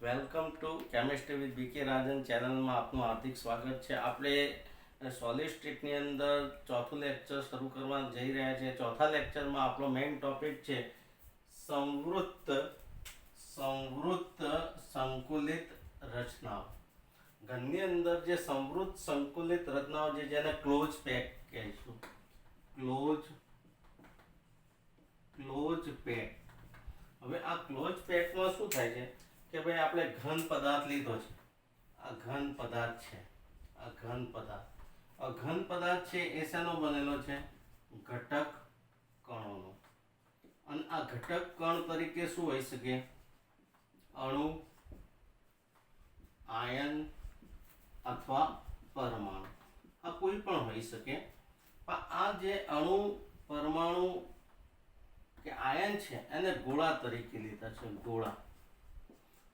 Welcome to chemistry with બીકે રાજન ચેનલમાં આપનું હાર્દિક સ્વાગત છે. આપણે સોલિડ સ્ટેટની અંદર ચોથું લેક્ચર શરૂ કરવા જઈ રહ્યા છીએ. ચોથા લેક્ચરમાં આપણો મેઇન ટોપિક છે સંવૃત્ત સંકુલિત રચનાઓ. ઘરની અંદર જે સંવૃત્ત સંકુલિત રચનાઓ છે જેને ક્લોઝ પેક કહીશું. Close pack. હવે આ ક્લોઝ પેકમાં શું થાય છે કે ભાઈ આપણે ઘન પદાર્થ લીધો છે. આ ઘન પદાર્થ છે. આ ઘન પદાર્થ છે એ શેનો બનેલો છે? ઘટક કણોનો. અને આ ઘટક કણ તરીકે શું હોઈ શકે? અણુ, આયન અથવા પરમાણુ. આ કોઈ પણ હોઈ શકે. પણ આ જે અણુ, પરમાણુ કે આયન છે એને ગોળા તરીકે લીધા છે. ગોળા.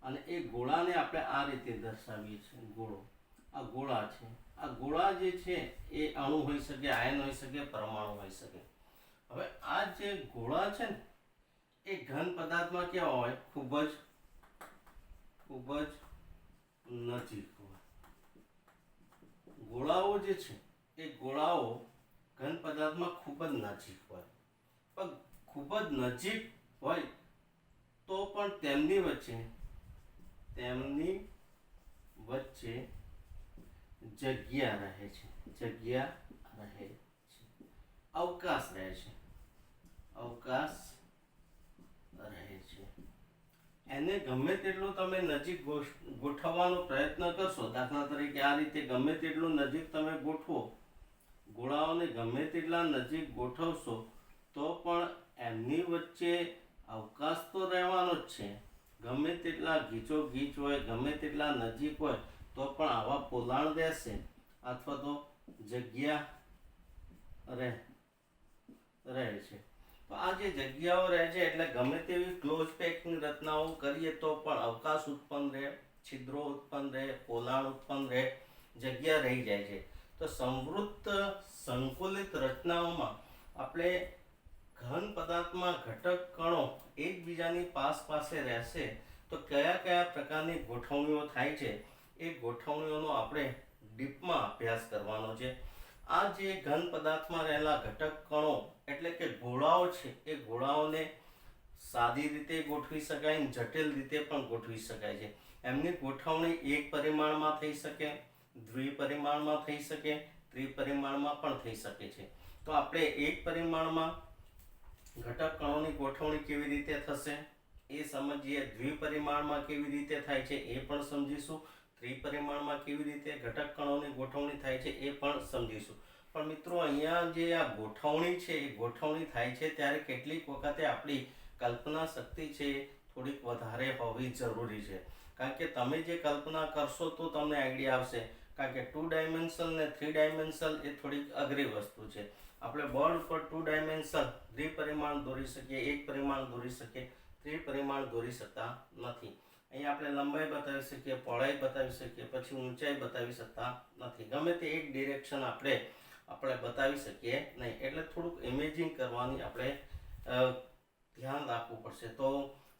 અને એ ગોળાને આપણે આ રીતે દર્શાવીએ છીએ. ગોળો. આ ગોળા છે. આ ગોળા જે છે એ અણુ હોઈ શકે, આયન હોઈ શકે, પરમાણુ હોઈ શકે. હવે આ જે ગોળા છે ને એ ઘન પદાર્થમાં કેવા હોય? ખૂબ જ નજીક હોય. ગોળાઓ જે છે એ ગોળાઓ ઘન પદાર્થમાં ખૂબ જ નજીક હોય. પણ ખૂબ જ નજીક હોય તો પણ તેમની વચ્ચે જગ્યા રહે છે. અવકાશ રહે છે. એને ગમે તેટલું તમે નજીક ગોઠવવાનો પ્રયત્ન કરશો, દાખલા તરીકે આ રીતે ગમે તેટલું નજીક તમે ગોઠવો, ગોળાઓને ગમે તેટલા નજીક ગોઠવશો તો પણ એમની વચ્ચે અવકાશ તો રહેવાનો જ છે. ગમે તેટલા ગીચો ગીચ હોય, ગમે તેટલા નજીક હોય તો પણ આવા પોલાણ રહેશે અથવા તો જગ્યા રહે છે. તો આ જે જગ્યાઓ રહે છે એટલે ગમે તેવી ક્લોઝ પેકની રચનાઓ કરીએ તો પણ અવકાશ ઉત્પન્ન રહે, છિદ્રો ઉત્પન્ન રહે, પોલાણ ઉત્પન્ન રહે, જગ્યા રહી જાય છે. તો સંવૃત્ત સંકુલિત રચનાઓમાં આપણે ઘન પદાર્થમાં ઘટક કણો એકબીજાની પાસે રહેશે તો કયા કયા પ્રકારની ગોઠવણીઓ થાય છે એ ગોઠવણીઓનો આપણે ડીપમાં અભ્યાસ કરવાનો છે. આ જે ઘન પદાર્થમાં રહેલા ઘટક કણો એટલે કે ગોળાઓ છે એ ગોળાઓને સાદી રીતે ગોઠવી શકાય, જટિલ રીતે પણ ગોઠવી શકાય છે. એમની ગોઠવણી એક પરિમાણમાં થઈ શકે, દ્વિપરિમાણમાં થઈ શકે, ત્રિપરિમાણમાં પણ થઈ શકે છે. તો આપણે એક પરિમાણમાં ઘટક કણોની ગોઠવણી કેવી રીતે થશે એ સમજીએ, દ્વિપરિમાણમાં કેવી રીતે થાય છે એ પણ સમજીશું, ત્રિપરિમાણમાં કેવી રીતે ઘટક કણોની ગોઠવણી થાય છે એ પણ સમજીશું. પણ મિત્રો અહીંયા જે આ ગોઠવણી છે એ ગોઠવણી થાય છે ત્યારે કેટલીક વખતે આપણી કલ્પના શક્તિ છે થોડીક વધારે હોવી જરૂરી છે. કારણ કે તમે જે કલ્પના કરશો તો તમને આઈડિયા આવશે. કારણ કે 2 ડાયમેન્શનલ ને 3 ડાયમેન્શનલ એ થોડીક અઘરી વસ્તુ છે. આપણે બોર્ડ ઉપર 2 ડાયમેન્શનલ દ્વિપરિમાણ દોરી શકીએ, એક પરિમાણ દોરી શકીએ, ત્રિપરિમાણ દોરી શકતા નથી. અહીંયા આપણે લંબાઈ બતાવી શકીએ, પહોળાઈ બતાવી શકીએ, પછી ઊંચાઈ બતાવી શકતા નથી. ગમે તે એક ડિરેક્શન આપણે બતાવી શકીએ નહીં. એટલે થોડુંક ઇમેજિંગ કરવાની આપણે ધ્યાન રાખવું પડશે. તો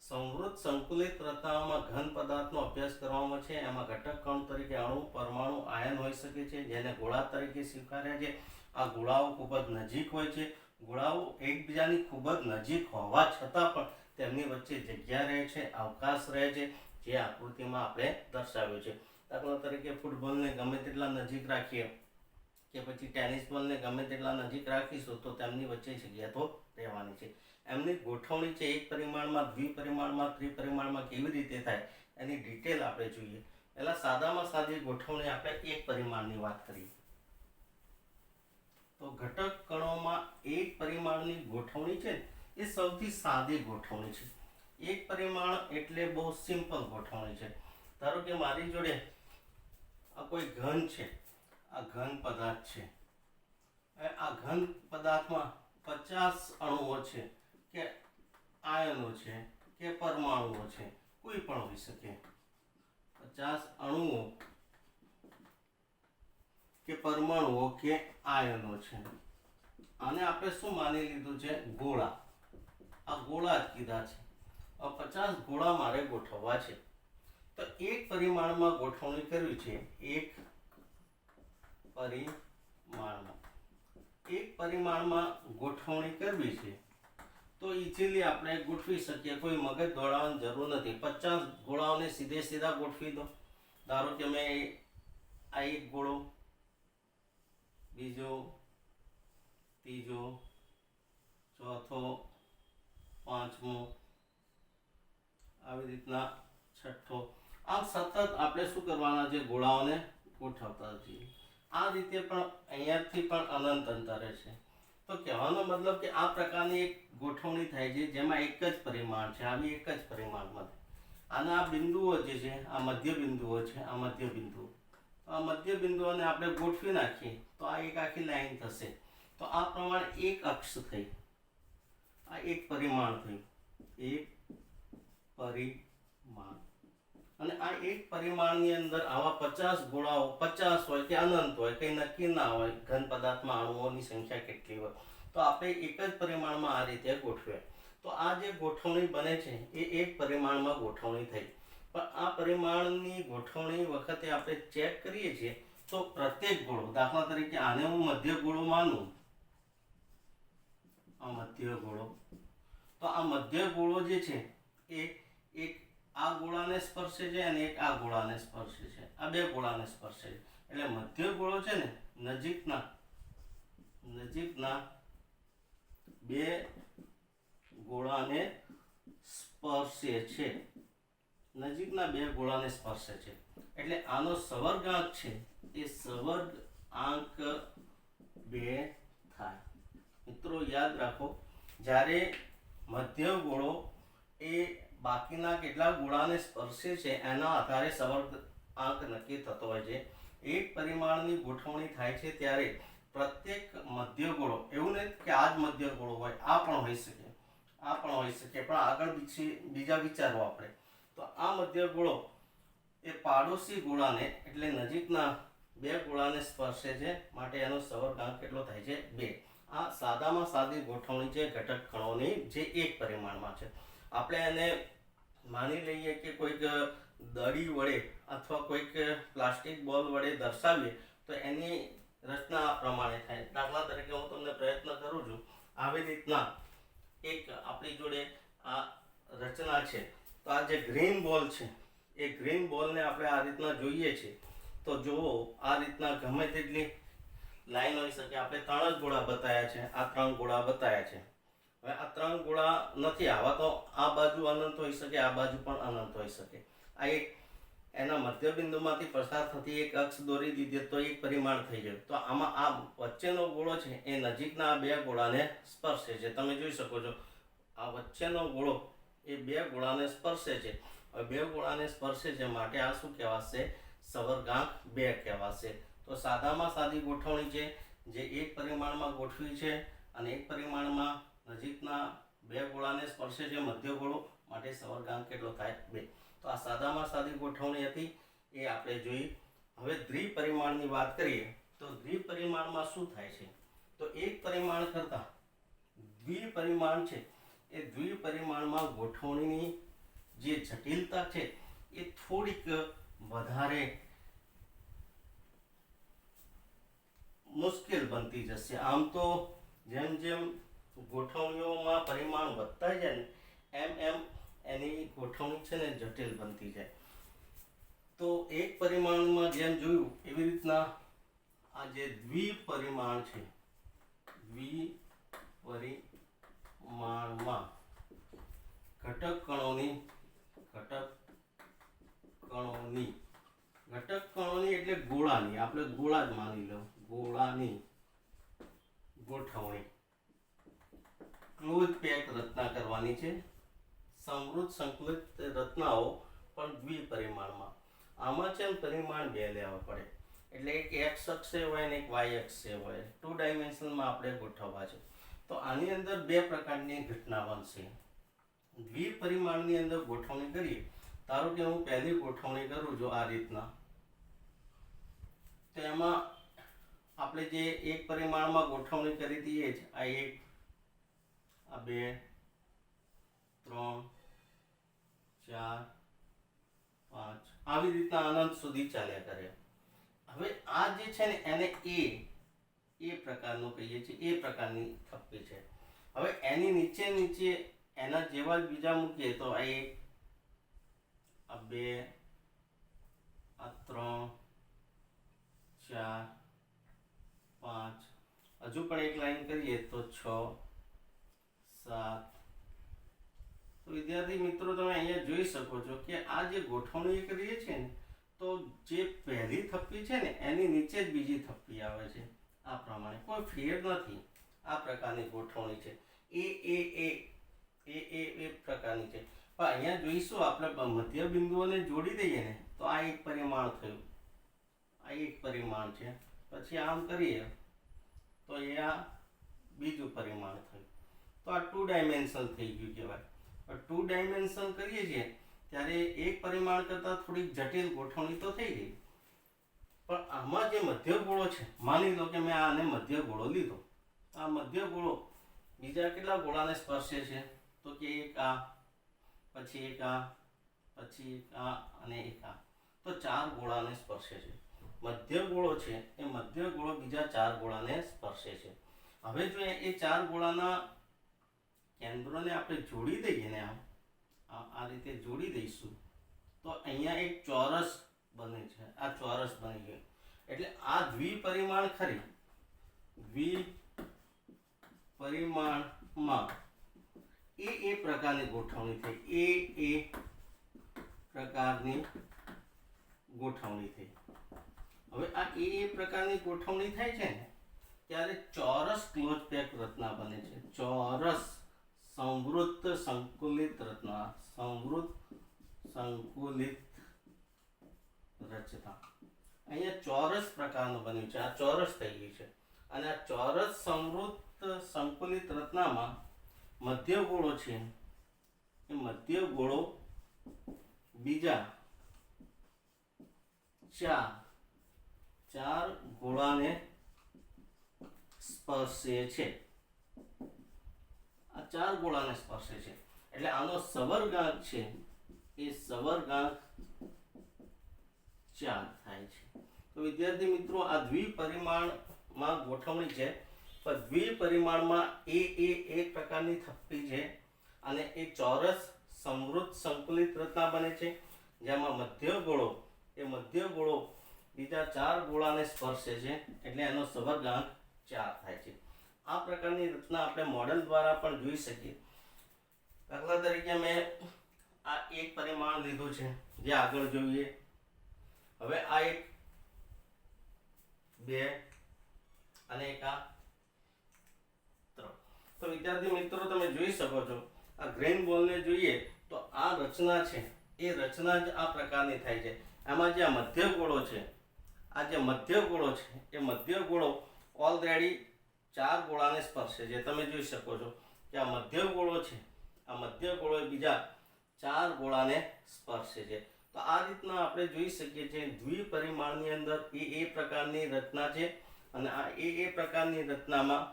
સંવૃત્ત સંકુલિત રચનાઓમાં ઘન પદાર્થનો અભ્યાસ કરવામાં છે. એમાં ઘટક કણ તરીકે અણુ, પરમાણુ, આયન હોઈ શકે છે જેને ગોળા તરીકે સ્વીકાર્યા છે. આ ગોળાઓ ખૂબ જ નજીક હોય છે. ગોળાઓ એકબીજાની ખૂબ જ નજીક હોવા છતાં પણ તેમની વચ્ચે જગ્યા રહે છે, અવકાશ રહે છે, જે આકૃતિમાં આપણે દર્શાવ્યું છે. દાખલા તરીકે ફૂટબોલને ગમે તેટલા નજીક રાખીએ કે પછી ટેનિસ બોલને ગમે તેટલા નજીક રાખીશું તો તેમની વચ્ચે જગ્યા તો રહેવાની છે. એમની ગોઠવણી છે એક પરિમાણમાં, દ્વિપરિમાણમાં, ત્રિપરિમાણમાં કેવી રીતે થાય એની ડિટેલ આપણે જોઈએ. પહેલા સાદામાં સાદી ગોઠવણી આપણે એક પરિમાણની વાત કરીએ. તો ઘટક કણોમાં એક પરિમાણની ગોઠવણી છે એ સૌથી સાદી ગોઠવણી છે. એક પરિમાણ એટલે બહુ સિમ્પલ ગોઠવણી છે. ધારો કે મારી જોડે આ કોઈ ઘન છે, આ ઘન પદાર્થ છે. આ ઘન પદાર્થમાં 50 અણુઓ છે કે આયનો છે કે પરમાણુઓ છે, કોઈ પણ હોઈ શકે. 50 અણુઓ કે પરમાણુઓ કે આયનો છે. આને આપણે શું માની લીધું છે? ગોળા. આ ગોળા જ કીધા છે. 50 ગોળા મારે ગોઠવવા છે. તો એક પરિમાણમાં ગોઠવણી કરવી છે, એક પરિમાણમાં ગોઠવણી કરવી છે તો ઇઝીલી આપણે ગોઠવી શકીએ, કોઈ મગજ દોડાવવાની જરૂર નથી. 50 ગોળાઓને સીધે સીધા ગોઠવી દો. ધારો કે મેં આ એક ગોળો, બીજો, ત્રીજો, ચોથો, પાંચમો, આવી રીતના છઠ્ઠો, આમ સતત આપણે શું કરવાના છે, ગોળાઓને ગોઠવતા જઈએ. આ રીતે પણ અહીંયાથી પણ અનંત અંતરે છે. તો કહેવાનો મતલબ કે આ પ્રકારની એક ગોઠવણી થાય છે જેમાં એક જ પરિમાણ છે, આવી એક જ પરિમાણમાં. અને આ બિંદુઓ જે છે, આ મધ્ય બિંદુઓ છે, આ મધ્ય બિંદુઓ, આ મધ્ય બિંદુઓને આપણે ગોઠવી નાખીએ તો આ એક આખી લાઈન થશે. તો આ પ્રમાણે એક અક્ષ થઈ, આ એક પરિમાણ થયું, એક પરિમાણ. અને આ એક પરિમાણની અંદર આવા 50 ગોળાઓ, 50 હોય કે અનંત હોય, કંઈ નક્કી ના હોય ઘન પદાર્થમાં અણુઓની સંખ્યા કેટલી હોય, તો આપણે એક જ પરિમાણમાં આ રીતે ગોઠવે. તો આ જે ગોઠવણી બને છે એ એક પરિમાણમાં ગોઠવણી થઈ. પણ આ પરિમાણની ગોઠવણી વખતે આપણે ચેક કરીએ છીએ તો પ્રત્યેક ગોળો, દાખલા તરીકે આને હું મધ્ય ગોળો માનું, આ મધ્ય ગોળો, તો આ મધ્ય ગોળો જે છે એ એક આ ગોળાને સ્પર્શે છે અને એક આ ગોળાને સ્પર્શે છે, આ બે ગોળાને સ્પર્શે છે. એટલે મધ્ય ગોળો છે ને નજીકના બે ગોળાને સ્પર્શે છે, નજીકના બે ગોળાને સ્પર્શે છે. એટલે આનો સવર્ગાંક છે એ સવર્ગાંક 2 થાય. મિત્રો યાદ રાખો, જ્યારે મધ્ય ગોળો એ બાકીના કેટલા ગોળાને સ્પર્શે છે એના આધારે સવર્ગાંક નક્કી થતો હોય છે. એક પરિમાણની ગોઠવણી થાય છે ત્યારે પ્રત્યેક મધ્ય ગોળો, એવું નહીં કે આ જ મધ્ય ગોળો હોય, આ પણ હોઈ શકે, પણ આગળ બીજા વિચારો આપણે. તો આ મધ્ય ગોળો એ પાડોશી ગોળાને, એટલે નજીકના બે ગોળાને સ્પર્શે છે, માટે એનો સવર્ગાંક કેટલો થાય છે? 2. આ સાદામાં સાદી ગોઠવણી છે ઘટક કણોની, જે એક પરિમાણમાં છે. આપણે એને માની લઈએ કે કોઈક દડી વડે અથવા કોઈક પ્લાસ્ટિક બોલ વડે દર્શાવીએ તો એની રચના આ પ્રમાણે થાય. દાખલા તરીકે હું તમને પ્રયત્ન કરું છું, આવી રીતના એક આપણી જોડે આ રચના છે. તો આ જે ગ્રીન બોલ છે એ ગ્રીન બોલને આપણે આ રીતના જોઈએ છીએ તો જુઓ, આ રીતના ગમે તેટલી લાઈન હોઈ શકે. આપણે 3 જ ગોળા બતાવ્યા છે, આ 3 ગોળા બતાવ્યા છે. હવે આ 3 ગોળા નથી, આવા તો આ બાજુ અનંત હોઈ શકે, આ બાજુ પણ અનંત હોઈ શકે. આ એક એના મધ્ય બિંદુમાંથી પસાર થતી એક અક્ષ દોરી દીધી તો એક પરિમાણ થઈ જાય. તો આમાં આ વચ્ચેનો ગોળો છે એ નજીકના આ બે ગોળાને સ્પર્શે છે. તમે જોઈ શકો છો આ વચ્ચેનો ગોળો એ બે ગોળાને સ્પર્શે છે. હવે બે ગોળાને સ્પર્શે છે માટે આ શું કહેવાશે? સવર્ગાંક 2 કહેવાશે. તો સાદામાં સાદી ગોઠવણી છે જે એક પરિમાણમાં ગોઠવી છે અને એક પરિમાણમાં નજીકના બે ગોળાને સ્પર્શે છે મધ્ય ગોળો, માટે સવર્ગાંક કેટલો થાય? 2. તો આ સાદામાં સાદી ગોઠવણી હતી, એ આપણે જોઈ. હવે દ્વિપરિમાણની વાત કરીએ તો દ્વિપરિમાણમાં શું થાય છે? તો એક પરિમાણ કરતા દ્વિપરિમાણ છે એ દ્વિપરિમાણમાં ગોઠવણીની જે જટિલતા છે એ થોડીક વધારે મુશ્કેલ બનતી જશે. આમ તો જેમ જેમ ગોઠવણીઓમાં પરિમાણ વધતા જાય ને એમ એની ગોઠવણી છે ને જટિલ બનતી જાય. તો એક પરિમાણમાં જેમ જોયું એવી રીતના આ જે દ્વિપરિમાણ છે, દ્વિપરિમાણમાં ઘટક કણોની એટલે ગોળાની, આપણે ગોળા જ માની લો, ગોળાની ગોઠવણી ક્લોઝ પેક રચના કરવાની છે. સમૃદ્ધ સંકલિત રચનાઓ પણ દ્વિપરિમાણમાં. આમાં છે પરિમાણ 2 લેવા પડે, એટલે એક x અક્ષે હોય ને એક y અક્ષે હોય. 2 ડાયમેન્શનમાં આપણે ગોઠવવા છે. તો આની અંદર 2 પ્રકારની ઘટના બનશે. દ્વિપરિમાણની અંદર ગોઠવણી કરીએ, ધારો કે હું પહેલી ગોઠવણી કરું છું આ રીતના, તો એમાં આપણે જે એક પરિમાણમાં ગોઠવણી કરી દઈએ છે, આ 1, આ 2, 3, 4, 5, આવી રીતના અનંત સુધી ચાલ્યા કરે. હવે આ જે છે ને એને એ પ્રકારનું કહીએ છીએ, એ પ્રકારની થપ્પી છે. હવે એની નીચે એના જેવા જ બીજા મૂકીએ તો આ 1, આ 2, આ 3, 4, 5, હજુ પણ એક લાઈન કરીએ તો 6, 7. તો વિદ્યાર્થી મિત્રો તમે અહીંયા જોઈ શકો છો કે આ જે ગોઠવણી કરીએ છીએ ને તો જે પહેલી થપ્પી છે ને એની નીચે જ બીજી થપ્પી આવે છે. આ પ્રમાણે કોઈ ફેર નથી. આ પ્રકારની ગોઠવણી છે. એ પ્રકારની છે. પણ અહીંયા જોઈશું આપણે મધ્ય બિંદુઓને જોડી દઈએ ને તો આ એક પરિમાણ થયું. આ એક પરિમાણ છે. પછી આમ કરીએ તો એ આ બીજું પરિમાણ થયું. તો આ 2 ડાયમેન્શનલ થઈ ગયું કહેવાય. 2 ડાયમેન્શનલ કરીએ છીએ ત્યારે એક પરિમાણ કરતાં થોડીક જટિલ ગોઠવણી તો થઈ ગઈ. પણ આમાં જે મધ્ય ગોળો છે, માની લો કે મેં આને મધ્ય ગોળો લીધો. આ મધ્ય ગોળો બીજા કેટલા ગોળાને સ્પર્શે છે? તો કે એક આ, પછી એક આ, પછી એક આ અને એક આ. તો 4 ગોળાને સ્પર્શે છે. મધ્ય ગોળો છે એ મધ્ય ગોળો બીજા 4 ગોળાને સ્પર્શે છે. હવે જો એ 4 ગોળાના કેન્દ્રોને આપણે જોડી દઈએ ને આ રીતે જોડી દઈશું તો અહીંયા એક ચોરસ બને છે. આ ચોરસ બની ગયું. એટલે આ દ્વિપરિમાણ ખરી. દ્વિપરિમાણમાં એ પ્રકારની ગોઠવણી થઈ. એ પ્રકારની ગોઠવણી થઈ. હવે આ એ પ્રકારની ગોઠવણી થાય છે ને ત્યારે ચોરસ ક્લોઝ પેક રચના બને છે. ચોરસ સંવૃત્ત સંકુલિત રચના. સંવૃત્ત સંકુલિત રચના. અહીંયા ચોરસ પ્રકારનું બન્યું છે. આ ચોરસ થઈ ગયું છે. અને આ ચોરસ સંવૃત્ત સંકુલિત રચનામાં મધ્ય ગોળો છે એ મધ્ય ગોળો બીજા 4 ગોળાને સ્પર્શે છે. આ 4 ગોળાને સ્પર્શે છે. એટલે આનો સવર્ગાંક છે એ સવર્ગાંક 4 થાય છે. તો વિદ્યાર્થી મિત્રો આ દ્વિપરિમાણમાં ગોઠવણી છે. પણ દ્વિપરિમાણમાં એક પ્રકારની થપ્પી છે અને એ ચોરસ સમૃદ્ધ સંકુલિત રચના બને છે જેમાં મધ્ય ગોળો બીજા 4 ગોળાને સ્પર્શે છે. એટલે એનો સવર્ગાંક 4 થાય છે. આ પ્રકારની રચના આપણે મોડેલ દ્વારા પણ જોઈ શકીએ. દાખલા તરીકે મેં આ એક પરિમાણ લીધું છે જે આગળ જોઈએ. હવે આ 1, 2 અને એક આ 3. તો વિદ્યાર્થી મિત્રો તમે જોઈ શકો છો આ ગ્રેન બોલને જોઈએ તો આ રચના છે એ રચના જ આ પ્રકારની થાય છે. આમાં જે મધ્ય ગોળો છે, આ જે મધ્ય ગોળો છે એ મધ્ય ગોળો ઓલરેડી 4 ગોળાને સ્પર્શે છે. તમે જોઈ શકો છો કે આ મધ્ય ગોળો છે, આ મધ્ય ગોળો બીજા 4 ગોળાને સ્પર્શે છે. તો આ રીતના આપણે જોઈ શકીએ છીએ દ્વિપરિમાણની અંદર એ પ્રકારની રચના છે. અને આ એ પ્રકારની રચનામાં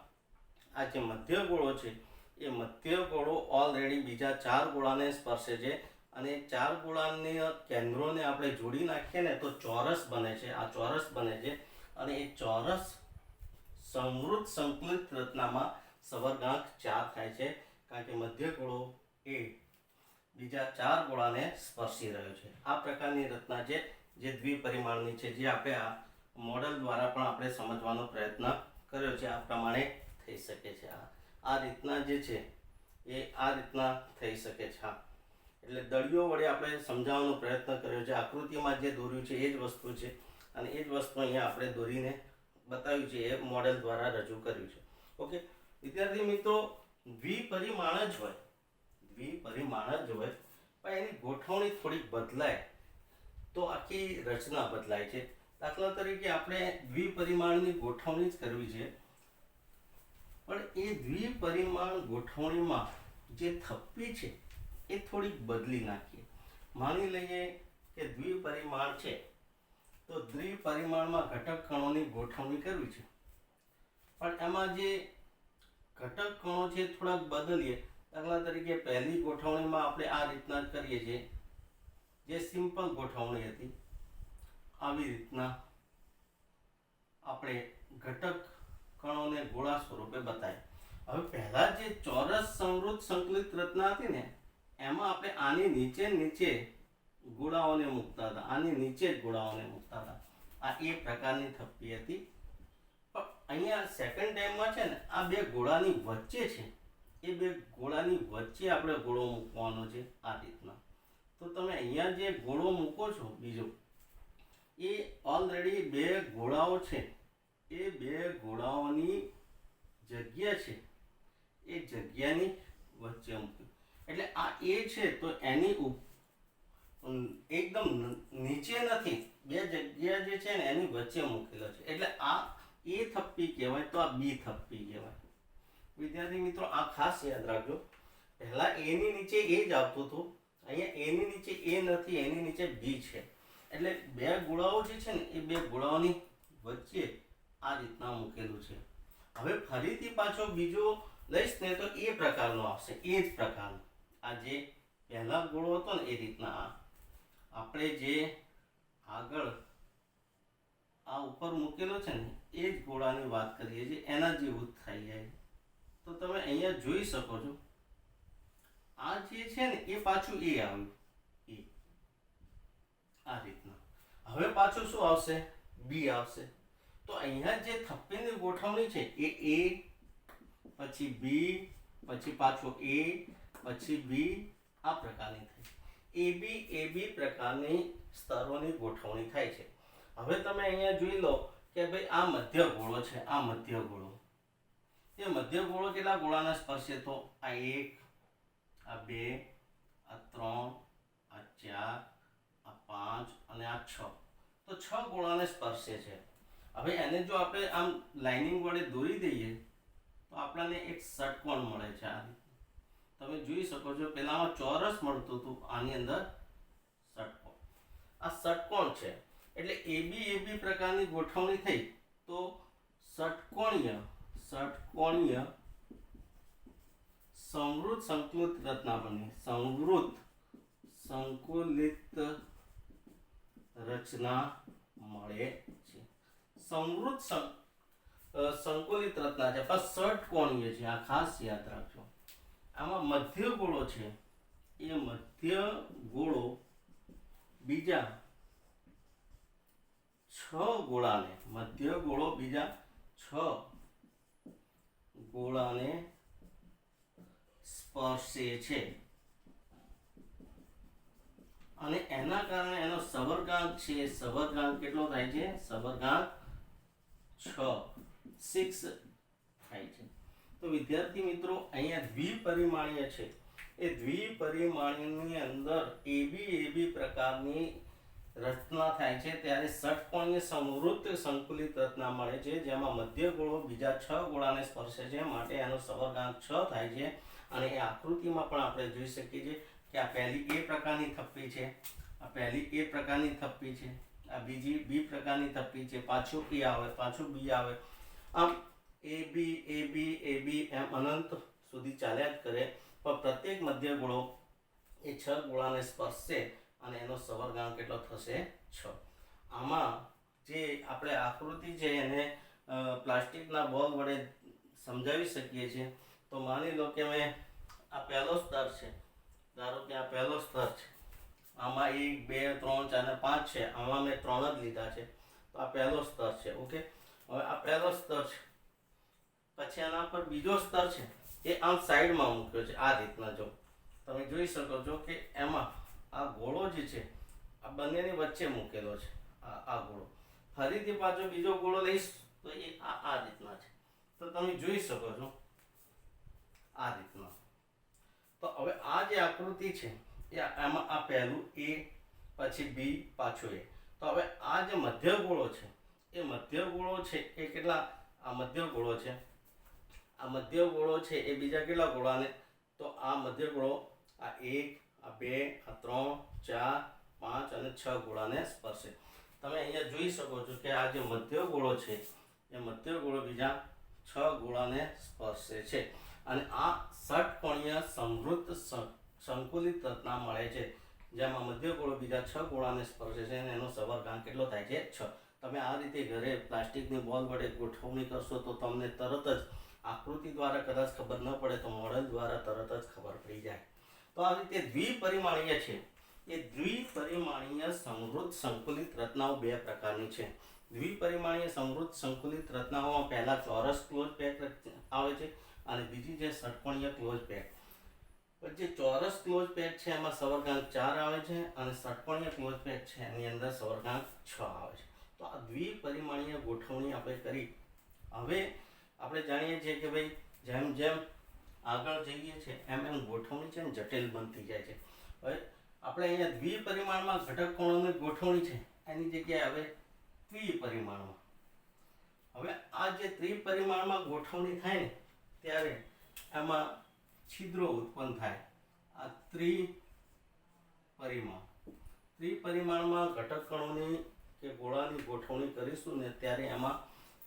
આ જે મધ્ય ગોળો છે એ મધ્ય ગોળો ઓલરેડી બીજા 4 ગોળાને સ્પર્શે છે. અને 4 ગોળાના કેન્દ્રોને આપણે જોડી નાખીએ ને તો ચોરસ બને છે. આ ચોરસ બને છે અને એ ચોરસ સમૃદ્ધ સંકલિત રચનામાં સવર્ગાંક 4 થાય છે. કારણ કે મધ્ય ગોળો એ બીજા 4 ગોળાને સ્પર્શી રહ્યો છે. આ પ્રકારની રચના છે જે દ્વિપરિમાણની છે, જે આપણે આ મોડેલ દ્વારા પણ આપણે સમજવાનો પ્રયત્ન કર્યો છે. આ પ્રમાણે થઈ શકે છે. આ રીતના જે છે એ આ રીતના થઈ શકે છે. એટલે દળીઓ વડે આપણે સમજાવવાનો પ્રયત્ન કર્યો છે. આકૃતિમાં જે દોર્યું છે એ જ વસ્તુ છે અને એ જ વસ્તુ અહીંયા આપણે દોરીને બતાવ્યું છે, એ મોડેલ દ્વારા રજૂ કર્યું છે. ઓકે વિદ્યાર્થી મિત્રો, દ્વિપરિમાણ જ હોય પણ એની ગોઠવણી થોડીક બદલાય તો આખી રચના બદલાય છે. દાખલા તરીકે આપણે દ્વિપરિમાણની ગોઠવણી જ કરવી છે, પણ એ દ્વિપરિમાણ ગોઠવણીમાં જે થપ્પી છે એ થોડીક બદલી નાખીએ. માની લઈએ કે દ્વિપરિમાણ છે તો દ્વિપરિમાણમાં ઘટક કણોની ગોઠવણી કરવી છે, પણ એમાં જે ઘટક કણો છે થોડાક બદલીએ. દાખલા તરીકે પહેલી ગોઠવણીમાં આપણે આ રીતના જ કરીએ છીએ જે સિમ્પલ ગોઠવણી હતી આવી રીતના આપણે ઘટક કણોને ગોળા સ્વરૂપે બતાવ્યા. હવે પહેલા જે ચોરસ સમૃદ્ધ સંકલિત રચના હતી ને એમાં આપણે આની નીચે ગોળાઓને મૂકતા હતા, આની નીચે જ ગોળાઓને મૂકતા હતા. આ એ પ્રકારની થપ્પી હતી. પણ અહીંયા સેકન્ડ ટાઈમમાં છે ને આ બે ગોળાની વચ્ચે છે, એ બે ગોળાની વચ્ચે આપણે ગોળો મૂકવાનો છે આ રીતના. તો તમે અહીંયા જે ગોળો મૂકો છો બીજો, એ ઓલરેડી બે ગોળાઓ છે, એ બે ગોળાઓની જગ્યા છે, એ જગ્યાની વચ્ચે મૂક્યું. એટલે આ એ છે તો એની એકદમ નીચે નથી, બે જગ્યા જે છે ને એની વચ્ચે મૂકેલો છે. એટલે આ એ થપ્પી કહેવાય, તો આ બી થપ્પી કહેવાય. વિદ્યાર્થી મિત્રો આ ખાસ યાદ રાખજો. પહેલા એની નીચે એ જ આવતું હતું, અહીંયા એની નીચે એ નથી, એની નીચે બી છે. એટલે બે ગોળાઓ જે છે ને એ બે ગોળાઓની વચ્ચે આ રીતના મૂકેલું છે. હવે ફરીથી પાછો બીજો લઈશ ને તો એ પ્રકારનો આવશે, એ જ પ્રકારનો. આ જે પહેલા ગોળો હતો ને એ રીતના આપણે જે આગળ આ ઉપર મૂકેલો છે ને એ જ ગોળાની વાત કરીએ છીએ, એના જેવું જ થઈ જાય. તો તમે અહીંયા જોઈ શકો છો આ જે છે ને એ પાછું એ આવ્યું, એ આ રીતના. હવે પાછું શું આવશે? બી આવશે. તો અહીંયા જે થપ્પીની ગોઠવણી છે એ એ પછી બી પછી પાછો એ પછી બી આ પ્રકારની થઈ. એ બી પ્રકારની સ્તરોની ગોઠવણી થાય છે. હવે તમે અહીંયા જોઈ લો કે ભાઈ આ મધ્ય ગોળો છે, આ મધ્ય ગોળો, એ મધ્ય ગોળો કેટલા ગોળાના સ્પર્શે? તો આ 1, આ 2, આ 3, આ 4, આ 5 અને આ 6. તો 6 ગોળાને સ્પર્શે છે. હવે એને જો આપણે આમ લાઇનિંગ વડે દોરી દઈએ તો આપણને એક ષટકોણ મળે છે. આ રીતે તમે જોઈ શકો છો, પહેલામાં ચોરસ મળતું હતું, આની અંદર ષટકોણ. આ ષટકોણ છે. એટલે એબી પ્રકારની ગોઠવણી થઈ તો ષટકોણીય સમૃદ્ધ સંકલિત રચના બની. સમૃદ્ધ સંકલિત રચના મળે છે. સમૃદ્ધ સંકલિત રચના છે પણ ષટકોણીય છે. આ ખાસ યાદ રાખજો. આમાં મધ્ય ગોળો છે, એ મધ્ય ગોળો બીજા 6 ગોળાને, મધ્ય ગોળો બીજા 6 ગોળાને સ્પર્શે છે અને એના કારણે એનો સબરગાંક છે, સબરગાંક કેટલો થાય છે? સબરગાંક 6 થાય છે. તો વિદ્યાર્થી મિત્રો અહીંયા દ્વિપરિમાણીય છે, એ દ્વિપરિમાણીયની અંદર એબી પ્રકારની રચના થાય છે ત્યારે ષટકોણીય સમૃદ્ધ સંકલિત રચના મળે છે, જેમાં મધ્ય ગોળો બીજા 6 ગોળાને સ્પર્શે છે, માટે એનો સબરગાંક 6 થાય છે. અને એ આકૃતિમાં પણ આપણે જોઈ શકીએ છીએ કે આ પહેલી એ પ્રકારની થપ્પી છે, આ પહેલી એ પ્રકારની થપ્પી છે, આ બીજી બી પ્રકારની થપ્પી છે, પાછું એ આવે, પાછું બી આવે, આમ એબી એમ અનંત સુધી ચાલ્યા જ કરે. પણ પ્રત્યેક મધ્ય ગોળો એ 6 ગોળાને સ્પર્શશે અને એનો સબરગાંક કેટલો થશે? 6. આમાં જે આપણે આકૃતિ છે એને પ્લાસ્ટિકના બોલ વડે સમજાવી શકીએ છીએ. તો માની લો કે મેં આ પહેલો સ્તર છે, ધારો કે આ પહેલો સ્તર છે, આમાં 1 2 3 4 અને 5 છે, આમાં મેં 3 જ લીધા છે. તો આ પહેલો સ્તર છે. ઓકે, હવે આ પહેલો સ્તર છે, પછી આના પર બીજો સ્તર છે, એ આમ સાઈડમાં મૂક્યો છે. આ રીતના જો તમે જોઈ શકો છો કે એમાં આ ગોળો જે છે આ બંનેની વચ્ચે મૂકેલો છે, આ ગોળો. ફરીથી પાછો બીજો ગોળો લઈશ તો એ આ રીતના છે. તો તમે જોઈ શકો છો આ રીતના. તો હવે આ જે આકૃતિ છે એ આમાં આ પહેલું એ પછી બી પાછું એ. તો હવે આ જે મધ્ય ગોળો છે એ મધ્ય ગોળો છે એ કેટલા? આ મધ્ય ગોળો છે, આ મધ્ય ગોળો છે એ બીજા કેટલા ગોળાને? તો આ મધ્ય ગોળો આ 1 આ 2 આ 3 4 5 અને 6 ગોળાને સ્પર્શે. તમે અહીંયા જોઈ શકો છો કે આ જે મધ્ય ગોળો છે એ મધ્ય ગોળો બીજા 6 ગોળાને સ્પર્શે છે અને આ ષટકોણીય સમૃદ્ધ સંકુલિત રચના મળે છે, જેમાં મધ્ય ગોળો બીજા 6 ગોળાને સ્પર્શે છે અને એનો સવર્ગાંક કેટલો થાય છે 6. તમે આ રીતે ઘરે પ્લાસ્ટિકની બોલ વડે ગોઠવણી કરશો તો તમને તરત જ આકૃતિ દ્વારા કદાચ ખબર ન પડે તો મોડેલ દ્વારા તરત જ ખબર પડી જાય. તો આ રીતે દ્વિપરિમાણીય છે. એ દ્વિપરિમાણીય સમૃદ્ધ સંકુલિત રચનાઓ બે પ્રકારની છે. દ્વિપરિમાણીય સમૃદ્ધ સંકુલિત રચનાઓમાં પહેલા ચોરસ ક્લોઝ પેક આવે છે અને બીજી છે ષટકોણીય ક્લોઝ પેક. જે ચોરસ ક્લોઝ પેક છે એમાં સવર્ગાંક 4 આવે છે અને ષટકોણીય ક્લોઝ પેક છે એની અંદર સવર્ગાંક 6 આવે છે. તો આ દ્વિપરિમાણીય ગોઠવણી આપણે કરી. હવે આપણે જાણીએ છીએ કે ભાઈ જેમ જેમ આગળ જઈએ છીએ એમ એમ ગોઠવણી છે ને જટિલ બનતી જાય છે. હવે આપણે અહીંયા દ્વિપરિમાણમાં ઘટક કોણોની ગોઠવણી છે એની જગ્યાએ હવે ત્રિપરિમાણમાં. હવે આ જે ત્રિપરિમાણમાં ગોઠવણી થાય ને ત્યારે એમાં છિદ્રો ઉત્પન્ન થાય. આ ત્રિપરિમાણમાં ઘટક કણોની કે ગોળાની ગોઠવણી કરીશું ને ત્યારે એમાં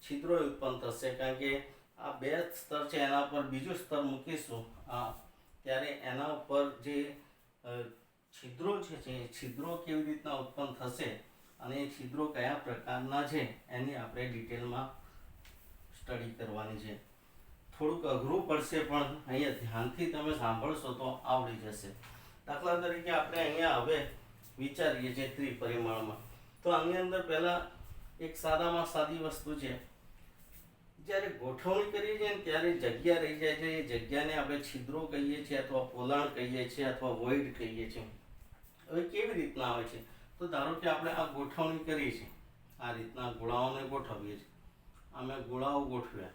છિદ્રો ઉત્પન્ન થશે. કારણ કે આ બે સ્તર છે એના પર બીજું સ્તર મૂકીશું ત્યારે એના ઉપર જે છિદ્રો છે એ છિદ્રો કેવી રીતના ઉત્પન્ન થશે અને એ છિદ્રો કયા પ્રકારના છે એની આપણે ડિટેલમાં સ્ટડી કરવાની છે. થોડુંક અઘરું પડશે પણ અહીંયા ધ્યાનથી તમે સાંભળશો તો આવડી જશે. દાખલા તરીકે આપણે અહીંયા હવે વિચારીએ છીએ ત્રિપરિમાણમાં. તો આની અંદર પહેલાં એક સાદામાં સાદી વસ્તુ છે. જ્યારે ગોઠવણી કરીએ છીએ ને ત્યારે જગ્યા રહી જાય છે. એ જગ્યાને આપણે છિદ્રો કહીએ છીએ અથવા પોલાણ કહીએ છીએ અથવા વોઇડ કહીએ છીએ. હવે કેવી રીતના આવે છે તો ધારો કે આપણે આ ગોઠવણી કરીએ છીએ. આ રીતના ગોળાઓને ગોઠવીએ છીએ. અમે ગોળાઓ ગોઠવ્યા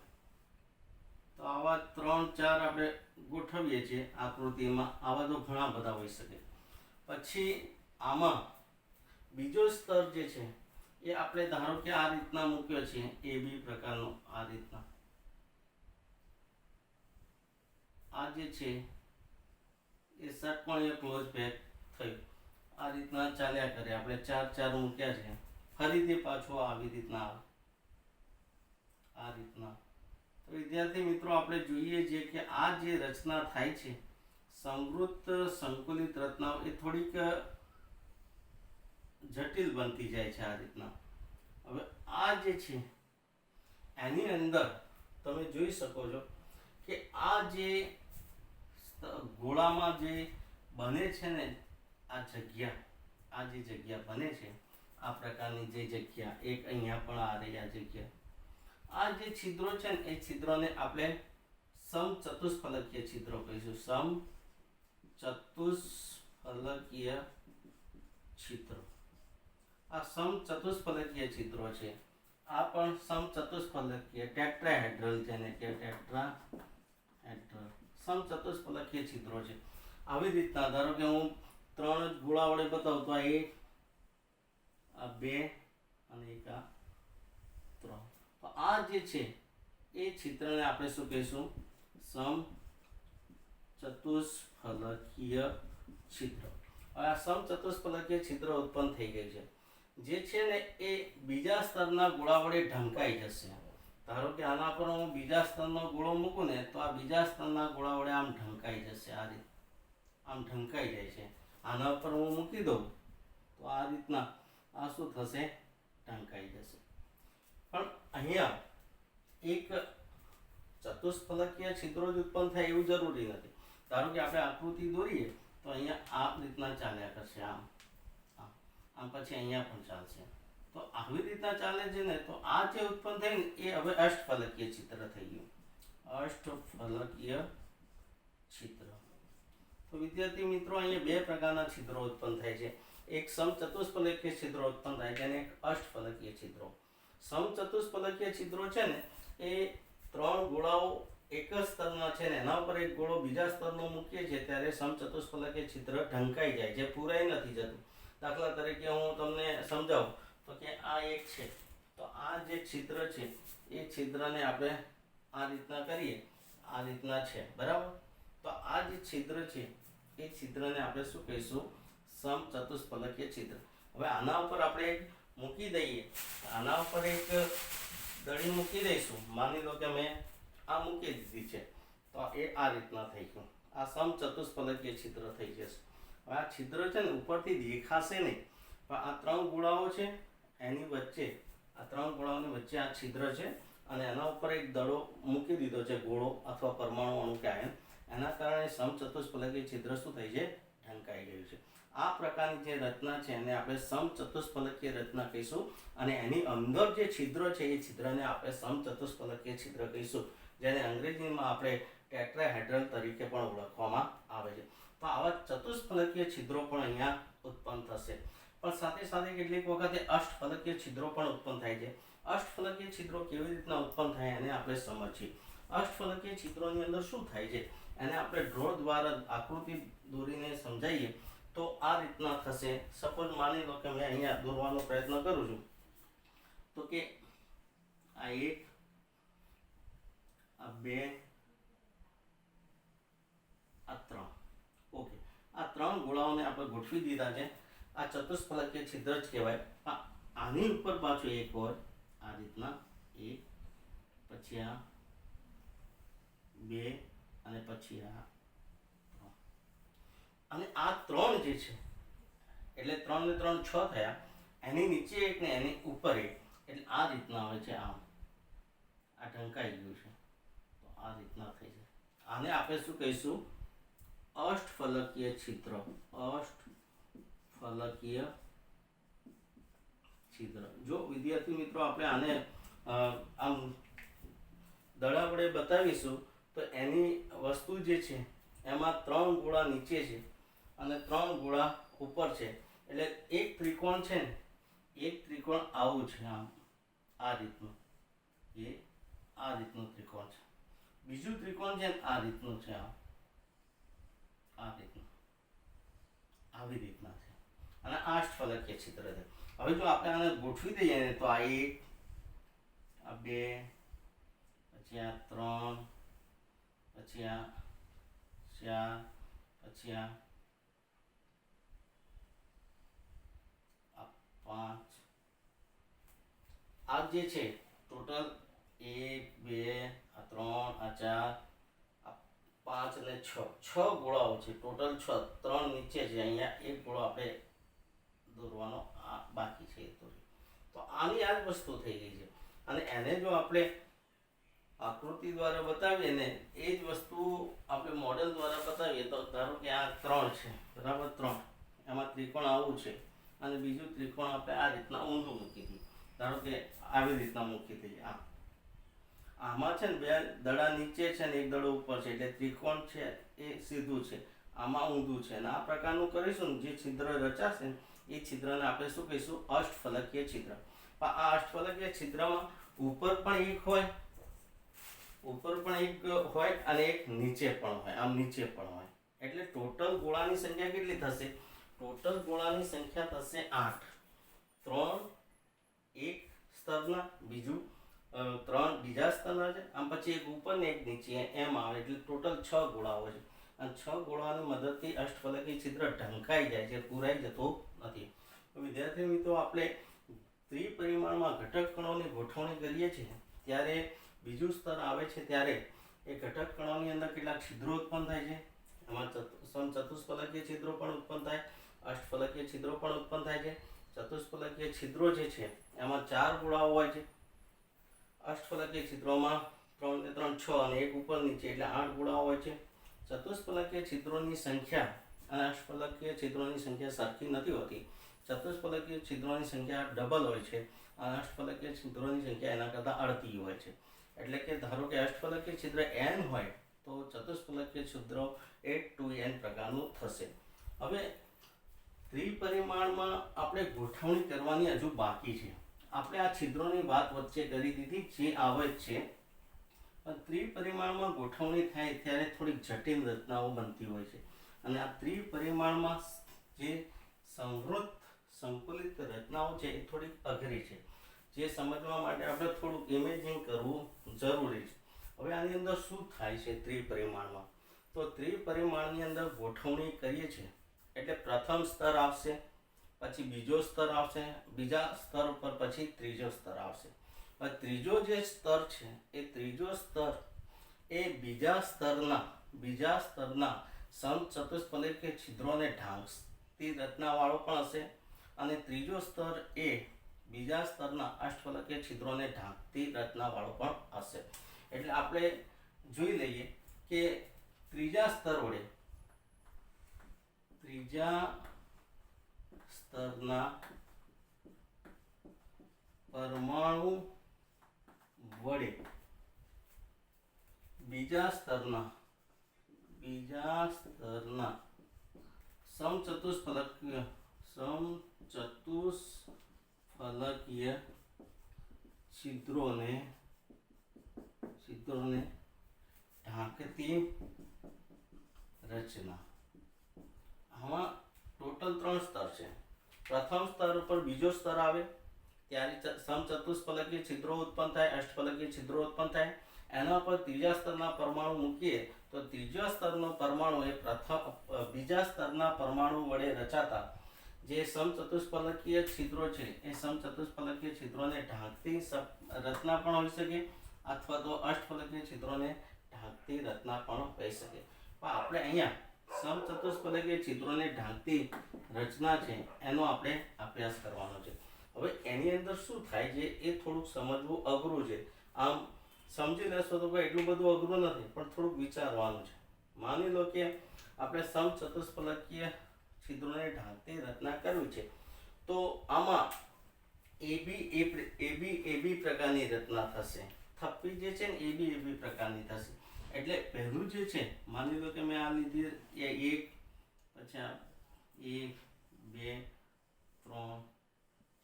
તો આવા 3-4 આપણે ગોઠવીએ છીએ આકૃતિમાં. આવા તો ઘણા બધા હોઈ શકે. પછી આમાં બીજો સ્તર જે છે એ આપણે ધારો કે આ રીતના મૂક્યો છે એ બી પ્રકારનો. આ રીતના આ જે છે એ ષટકોણીય ક્લોઝ પેક થયું. આ રીતના ચાલ્યા કરે. આપણે 4-4 મૂક્યા છે. ફરીથી પાછો આવી રીતના આવે. આ રીતના. તો વિદ્યાર્થી મિત્રો આપણે જોઈએ છીએ કે આ જે રચના થાય છે સમૃદ્ધ સંકુલિત રચનાઓ એ થોડીક જટિલ બનતી જાય છે આ રીતના. હવે આ જે છે એની અંદર તમે જોઈ શકો છો કે આ જે ગોળામાં જે બને છે ને આ જગ્યા બને છે આ પ્રકારની જે જગ્યા એક અહીંયા પણ આ રહી. આ જગ્યા આ જે છિદ્રો છે ને એ છિદ્રોને આપણે સમચતુષ્ફલકીય છિદ્રો કહીશું. સમચતુષ્ફલકીય છિદ્રો. આ સમચતુષ્ફલકીય છિદ્રો છે. આ પણ સમચતુષ્ફલકીય ટેટ્રાહેડ્રલ જેને કે ટેટ્રાહેડ્રલ સમચતુષ્ફલકીય છિદ્રો છે. આવી રીતના ધારો કે હું 3 જ ગોળા વડે બતાવું તો આ 1 આ 2 અને એક આ 3. તો આ જે છે એ છિદ્રને આપણે શું કહીશું સમચતુષ્ફલકીય છિદ્ર. આ સમચતુષ્ફલકીય છિદ્ર ઉત્પન્ન થઈ ગઈ છે જે છે ને એ બીજા સ્તરના ગોળા વડે ઢંકાઈ જશે. ધારો કે આના પર હું બીજા સ્તરનો ગોળો મૂકું ને તો આ બીજા સ્તરના ગોળા વડે આમ ઢંકાઈ જશે. આ રીતે આમ ઢંકાઈ જાય છે. આના પર હું મૂકી દઉં તો આ રીતના આ શું થશે ઢંકાઈ જશે. પણ અહીંયા એક ચતુષ્ફલકીય છિદ્રો જ ઉત્પન્ન થાય એવું જરૂરી નથી. ધારો કે આપણે આકૃતિ દોરીએ તો અહીંયા આ રીતના ચાલ્યા કરશે. આમ પછી અહીંયા પણ ચાલશે. તો આવી રીતના ચાલે છે ને તો આ જે ઉત્પન્ન થાય ને એ હવે અષ્ટફલકીય છિદ્ર થઈ ગયું. અષ્ટફલકીય છિદ્ર. તો વિદ્યાર્થી મિત્રો અહીંયા બે પ્રકારના છિદ્રો ઉત્પન્ન થાય છે. એક સમચતુષ્ફલકીય છિદ્રો ઉત્પન્ન થાય છે અને એક અષ્ટફલકીય છિદ્રો. સમચતુષ્ફલકીય છિદ્રો છે ને એ 3 ગોળાઓ એક જ સ્તરના છે ને એના ઉપર એક ગોળો બીજા સ્તરનો મૂકીએ છીએ ત્યારે સમચતુષ્ફલકીય છિદ્ર ઢંકાઈ જાય છે, પૂરાઈ નથી જતું. દાખલા તરીકે હું તમને સમજાવું તો કે આ એક છે તો આ જે છિદ્ર છે એ છિદ્રને આપણે આ રીતના કરીએ. આ રીતના છે બરાબર. તો આ જે છિદ્ર છે એ છિદ્રને આપણે શું કહીશું સમચતુષ્ફલકીય છિદ્ર. હવે આના ઉપર આપણે એક મૂકી દઈએ. આના ઉપર એક દડી મૂકી દઈશું. માની લો કે મેં આ મૂકી દીધી છે તો એ આ રીતના થઈ ગયું. આ સમચતુષ્ફલકીય છિદ્ર થઈ જશે. આ છિદ્ર છે ને ઉપરથી દેખાશે નહીં, પણ આ ત્રણ ગોળાઓ છે એની વચ્ચે, આ ત્રણ ગોળાઓની વચ્ચે આ છિદ્ર છે અને એના ઉપર એક દડો મૂકી દીધો છે, ગોળો અથવા પરમાણુ અણુ કે આયન, એના કારણે સમચતુષ્ફલકીય છિદ્ર શું થઈ છે, ઢંકાઈ ગયું છે. આ પ્રકારની જે રચના છે એને આપણે સમચતુષ્ફલકીય રચના કહીશું અને એની અંદર જે છિદ્ર છે એ છિદ્રને આપણે સમચતુષ્ફલકીય છિદ્ર કહીશું, જેને અંગ્રેજીમાં આપણે ટેટ્રાહેડ્રલ તરીકે પણ ઓળખવામાં આવે છે. તો આવા ચતુષ્ફલકીય છિદ્રો પણ અહીંયા ઉત્પન્ન થશે, પણ સાથે સાથે કેટલીક વખતે અષ્ટફલકીય છિદ્રો પણ ઉત્પન્ન થાય છે. અષ્ટફલકીય છિદ્રો કેવી રીતના ઉત્પન્ન થાય એને આપણે સમજીએ. અષ્ટફલકીય છિદ્રોની અંદર શું થાય છે એને આપણે ડ્રો દ્વારા આકૃતિ દોરીને સમજાવીએ તો આ રીતના થશે. સપોઝ માની લો કે મેં અહીંયા દોરવાનો પ્રયત્ન કરું છું, તો કે આ એક, આ બે, આ ત્રણ. ઓકે, આ ત્રણ ગોળાઓને આપણે ગોઠવી દીધા છે. આ ચતુષ્ફલકીય છિદ્ર જ કહેવાય. આની ઉપર પાછું એક હોય આ રીતના, એક, પછી આ બે અને પછી આ ત્રણ. અને આ ત્રણ જે છે એટલે 3 ને 3 6 થયા, એની નીચે એક ને એની ઉપર એક, એટલે આ રીતના હોય છે. આમ આ ઢંકાઈ ગયું છે તો આ રીતના થઈ જાય. આને આપણે શું કહીશું, અષ્ટફલકીય છિદ્ર. અષ્ટફલકીય છિદ્ર. જો વિદ્યાર્થી મિત્રો આપણે આને આમ દડા વડે બતાવીશું તો એની વસ્તુ જે છે એમાં 3 ગોળા નીચે છે અને 3 ગોળા ઉપર છે, એટલે એક ત્રિકોણ છે ને, એક ત્રિકોણ આવું છે, આમ આ રીતનું, એ આ રીતનું ત્રિકોણ છે. બીજું ત્રિકોણ છે આ રીતનું છે, આમ આ રીતનું, આવી રીતના છે, અને અષ્ટફલકીય છિદ્ર છે. હવે જો આપણે આને ગોઠવી દઈએ ને તો આ એક, આ બે, પછી આ ત્રણ, પછી આ ચાર, પછી આ પાંચ. આ જે છે ટોટલ 1 2 આ 3 આ 4 આ 5 અને 6 ગોળાઓ છે. ટોટલ 6, 3 નીચે છે, અહીંયા એક ગોળો આપણે દોરવાનો આ બાકી છે. તો આની આ જ વસ્તુ થઈ ગઈ છે. અને એને જો આપણે આકૃતિ દ્વારા બતાવીએ ને એ જ વસ્તુ આપણે મોડેલ દ્વારા બતાવીએ તો ધારો કે આ 3 છે, બરાબર, 3, એમાં ત્રિકોણ આવું છે અને બીજું ત્રિકોણ આપણે આ રીતના ઊંધું મૂકી દઈએ, ધારો કે આવી રીતના મૂકી દઈએ. આમાં છે ને બે દડા નીચે છે ને એક દડો ઉપર છે, એટલે ત્રિકોણ છે એ સીધું છે, આમાં ઊંધું છે. અને આ પ્રકારનું કરીશું ને જે છિદ્ર રચાશે ને એ છિદ્રને આપણે શું કહીશું, અષ્ટફલકીય છિદ્ર. પણ આ અષ્ટફલકીય છિદ્રમાં ઉપર પણ એક હોય, અને એક નીચે પણ હોય, આમ નીચે પણ હોય. એટલે ટોટલ ગોળાની સંખ્યા કેટલી થશે, ટોટલ ગોળાની સંખ્યા થશે 8. 3 એક સ્તરના, બીજું 3 બીજા સ્તરના છે, આમ પછી એક ઉપર ને એક નીચે, એમ આવે. એટલે ટોટલ 6 ગોળાઓ છે અને 6 ગોળાની મદદથી અષ્ટફલકીય છિદ્ર ઢંકાઈ જાય છે, પૂરાઈ જતું નથી. તો વિદ્યાર્થી મિત્રો આપણે ત્રિપરિમાણમાં ઘટક કણોની ગોઠવણી કરીએ છીએ ત્યારે બીજું સ્તર આવે છે ત્યારે એ ઘટક કણોની અંદર કેટલાક છિદ્રો ઉત્પન્ન થાય છે. એમાં સમચતુષ્ફલકીય છિદ્રો પણ ઉત્પન્ન થાય, અષ્ટફલકીય છિદ્રો પણ ઉત્પન્ન થાય છે. ચતુષ્ફલકીય છિદ્રો જે છે એમાં 4 ગોળાઓ હોય છે. અષ્ટફલકીય છિદ્રોમાં 3 ને 3 6 અને એક ઉપર નીચે, એટલે 8 ગોળાઓ હોય છે. ચતુષ્ફલકીય છિદ્રોની સંખ્યા અને અષ્ટફલકીય છિદ્રોની સંખ્યા સરખી નથી હોતી. ચતુષ્ફલકીય છિદ્રોની સંખ્યા ડબલ હોય છે અને અષ્ટફલકીય છિદ્રોની સંખ્યા એના કરતાં અડધી હોય છે. એટલે કે ધારો કે અષ્ટફલકીય છિદ્ર n હોય તો ચતુષ્ફલકીય છિદ્રો 8 to n પ્રકારનું થશે. હવે ત્રિપરિમાણમાં આપણે ગોઠવણી કરવાની હજુ બાકી છે. આપણે આ છિદ્રોની વાત વચ્ચે કરી દીધી, જે આવે જ છે, પણ ત્રિપરિમાણમાં ગોઠવણી થાય ત્યારે થોડીક જટિલ રચનાઓ બનતી હોય છે. અને આ ત્રિપરિમાણમાં જે સંકુલિત રચનાઓ છે એ થોડીક અઘરી છે, જે સમજવા માટે આપણે થોડુંક ઇમેજિંગ કરવું જરૂરી છે. હવે આની અંદર શું થાય છે ત્રિપરિમાણમાં, તો ત્રિપરિમાણની અંદર ગોઠવણી કરીએ છીએ એટલે પ્રથમ સ્તર આવશે, પછી બીજો સ્તર આવશે, બીજા સ્તર ઉપર પછી ત્રીજો સ્તર આવશે. ત્રીજો જે સ્તર છે એ ત્રીજો સ્તર એ બીજા સ્તરના સમચતુષ્ફલકીય છિદ્રોને ઢાંકતી રચનાવાળો પણ હશે અને ત્રીજો સ્તર એ બીજા સ્તરના અષ્ટફલકીય છિદ્રોને ઢાંકતી રચનાવાળો પણ હશે. એટલે આપણે જોઈ લઈએ કે ત્રીજા સ્તરના પરમાણુ વડે બીજા સ્તરના સમચતુષ્ફલકીય છિદ્રોને ઢાંકતી રચના. આમાં ટોટલ 3 સ્તર છે. પ્રથમ સ્તર ઉપર બીજો સ્તર આવે ત્યારે સમચતુષ્ફલકીય છિદ્રો ઉત્પન્ન થાય, અષ્ટફલકીય છિદ્રો ઉત્પન્ન થાય. એના પર ત્રીજા સ્તરના પરમાણુ મૂકીએ તો ત્રીજા સ્તરનો પરમાણુ એ બીજા સ્તરના પરમાણુ વડે રચાતા જે સમચતુષ્ફલકીય છિદ્રો છે એ સમચતુષ્ફલકીય છિદ્રોને ઢાંકતી રચના પણ હોઈ શકે અથવા તો અષ્ટફલકીય છિદ્રોને ઢાંકતી રચના પણ હોઈ શકે. પણ આપણે અહીંયા સમચતુષ્ફલકીય છિદ્રોને ઢાંકતી રચના છે એનો આપણે અભ્યાસ કરવાનો છે. હવે એની અંદર શું થાય છે એ થોડુંક સમજવું અઘરું છે. આમ સમજી લેશો તો ભાઈ એટલું બધું અઘરું નથી, પણ થોડુંક વિચારવાનું છે. માની લો કે આપણે સમચતુષ્ફલકીય છિદ્રોને ઢાંકતી રચના કરવી છે તો આમાં એબી પ્રકારની રચના થશે. થપ્પી જે છે ને એબી પ્રકારની થશે. એટલે પહેલું જે છે માની લો કે મેં આ લીધી એ 1, પછી આ 1, 2, 3,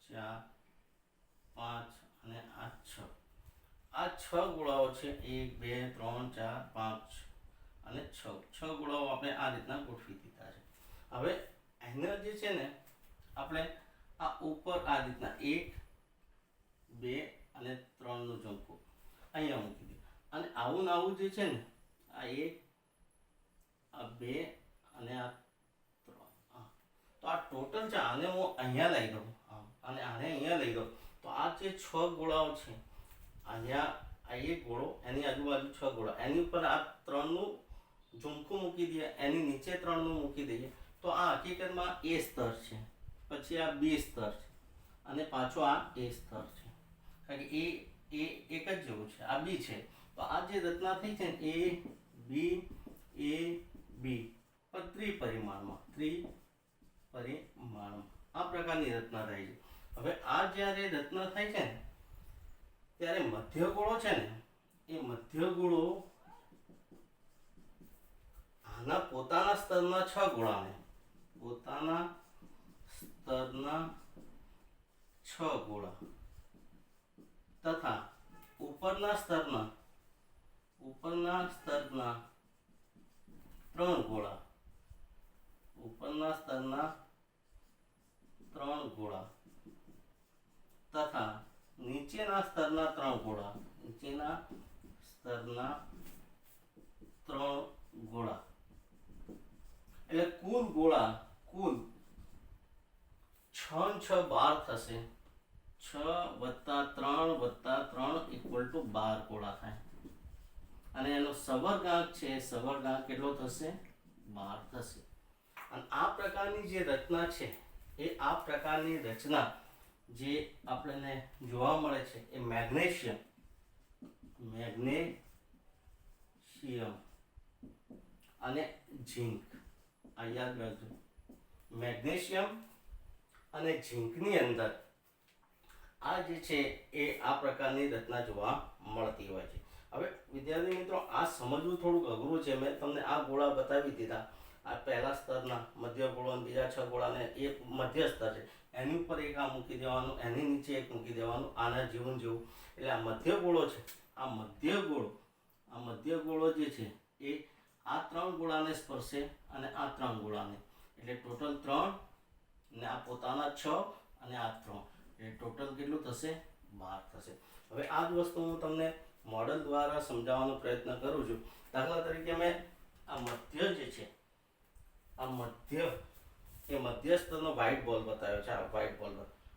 4, 5 અને આ 6. આ 6 ગોળાઓ છે. 1, 2, 3, 4, 5 અને 6 ગોળાઓ આપણે આ રીતના ગોઠવી દીધા છે. હવે એના જે છે ને આપણે આ ઉપર આ રીતના 1, 2 અને 3 નું ઝુમખું અહીંયા મૂકી દઈએ અને આવું જે છે ને આ 1, આ 2 અને આ 3, તો આ ટોટલ છે. આને હું અહીંયા લઈ દઉં અને આને અહીંયા લઈ દઉં તો આ જે 6 ગોળાઓ છે અહીંયા આ એક ગોળો, એની આજુબાજુ 6 ગોળા, એની ઉપર આ 3 નું ઝુમખું મૂકી દઈએ, એની નીચે 3 નું મૂકી દઈએ તો આ હકીકતમાં A સ્તર છે. પછી આ B સ્તર છે અને પાછો આ A સ્તર છે. કારણ કે એ એક જ જેવું છે, આ B છે. તો આ જે રચના થઈ છે ને A B ત્રિપરિમાણમાં આ પ્રકારની રચના થાય છે. હવે આ જ્યારે રચના થાય છે ને ત્યારે મધ્ય ગોળો છે ને એ મધ્ય ગોળો આના પોતાના સ્તરના 6 ગોળાને તથા ઉપરના સ્તરના 3 ગોળા તથા નીચેના સ્તરના 3 ગોળા એટલે કુલ ગોળા 6 × 6 12 થશે. 6 + 3 + 3 = 12 ગોળા થાય અને એનો સવર્ગાંક છે, સવર્ગાંક કેટલો થશે? 12 થશે. અને આ પ્રકારની જે રચના છે એ આ પ્રકારની રચના જે આપણને જોવા મળે છે એ મેગ્નેશિયમ અને ઝીંક. આ યાદ રાખજો, મેગ્નેશિયમ અને ઝીંકની અંદર આ જે છે એ આ પ્રકારની રચના જોવા મળતી હોય છે. હવે વિદ્યાર્થી મિત્રો આ સમજવું થોડુંક અઘરું છે. મેં તમને આ ગોળા બતાવી દીધા, આ પહેલા સ્તરના મધ્ય ગોળો અને બીજા 6 ગોળાને એ મધ્ય સ્તર છે, એની ઉપર એક આ મૂકી દેવાનું, એની નીચે એક મૂકી દેવાનું, આના જેવું એટલે આ મધ્ય ગોળો છે. આ મધ્ય ગોળો જે છે એ આ 3 ગોળાને સ્પર્શે અને આ 3 ગોળાને, એટલે ટોટલ 3 અને આ પોતાના 6 અને આ 3, એટલે ટોટલ કેટલું થશે? 12 થશે. હવે આ જ વસ્તુ હું તમને મોડલ દ્વારા સમજાવવાનો પ્રયત્ન કરું છું. દાખલા તરીકે મેં આ મધ્ય જે છે આ મધ્ય સ્તરનો વ્હાઇટ બોલ બતાવ્યો છે. આ વ્હાઇટ બોલ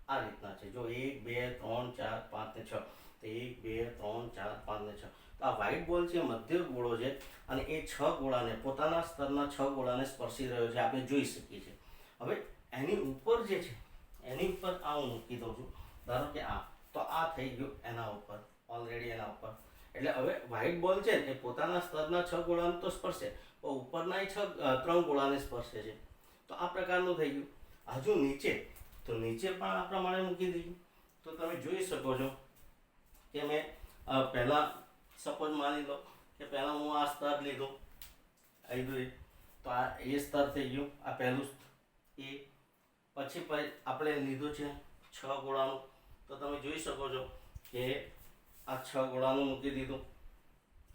આ રીતના છે. જો 1, 2, 3, 4, 5 ને 6, તો 1, 2, 3, 4, 5 ને 6, તો આ વ્હાઇટ બોલ છે મધ્ય ગોળો છે અને એ 6 ગોળાને પોતાના સ્તરના 6 ગોળાને સ્પર્શી રહ્યો છે, આપણે જોઈ શકીએ છીએ. હવે એની ઉપર જે છે એની ઉપર આ હું મૂકી દઉં છું, ધારો કે આ, તો આ થઈ ગયું એના ઉપર, ઓલરેડી એના ઉપર. એટલે હવે વ્હાઇટ બોલ છે એ પોતાના સ્તરના 6 ગોળાને તો સ્પર્શે, પણ ઉપરના 3 ગોળાને સ્પર્શે છે. તો આ પ્રકારનું થઈ ગયું. હજુ નીચે, તો નીચે પણ આ પ્રમાણે મૂકી દઈએ. તો તમે જોઈ શકો છો કે મેં પહેલાં સપોઝ માની લો કે પહેલાં હું આ સ્તર લીધું, તો આ એ સ્તર થઈ ગયું, આ પહેલું એ. પછી આપણે લીધું છે 6 ગોળાનું, તો તમે જોઈ શકો છો કે આ 6 ગોળાનું મૂકી દીધું